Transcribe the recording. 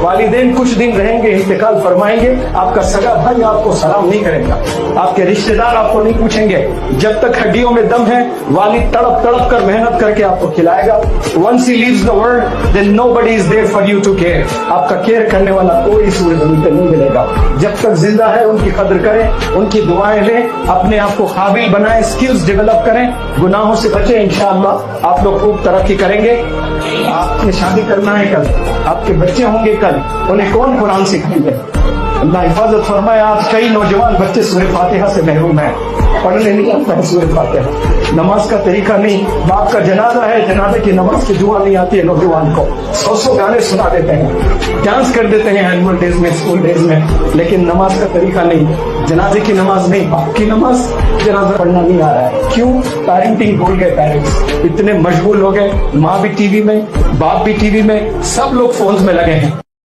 والدین کچھ دن رہیں گے، انتقال فرمائیں گے، آپ کا سگا بھائی آپ کو سلام نہیں کرے گا، آپ کے رشتہ دار آپ کو نہیں پوچھیں گے. جب تک ہڈیوں میں دم ہے والد تڑپ تڑپ کر محنت کر کے آپ کو کھلائے گا. once he leaves the world then nobody is there for you to care. آپ کا کیئر کرنے والا کوئی سورج زمین پہ نہیں ملے گا. جب تک زندہ ہے ان کی قدر کریں، ان کی دعائیں لیں، اپنے آپ کو قابل بنائیں، اسکلز ڈیولپ کریں، گناہوں سے بچیں. انشاءاللہ آپ لوگ خوب ترقی کریں گے. آپ نے شادی کرنا ہے کل، آپ کے بچے ہوں گے کل، انہیں کون قرآن سکھائیں گے؟ اللہ حفاظت فرمائے. آج کئی نوجوان بچے سورہ فاتحہ سے محروم ہیں، پڑھنے نہیں آتا ہے سورہ فاتحہ، نماز کا طریقہ نہیں. باپ کا جنازہ ہے، جنازے کی نماز کی دعا نہیں آتی ہے نوجوان کو. 100 گانے سنا دیتے ہیں، ڈانس کر دیتے ہیں اینول ڈیز میں، اسکول ڈیز میں، لیکن نماز کا طریقہ نہیں. جنازے کی نماز نہیں، باپ کی نماز، جنازہ پڑھنا نہیں آ رہا ہے. کیوں؟ پیرنٹنگ بھول گئے. پیرنٹس اتنے مشغول ہو گئے، ماں بھی ٹی وی میں، باپ بھی ٹی وی میں، سب لوگ فونز میں لگے ہیں.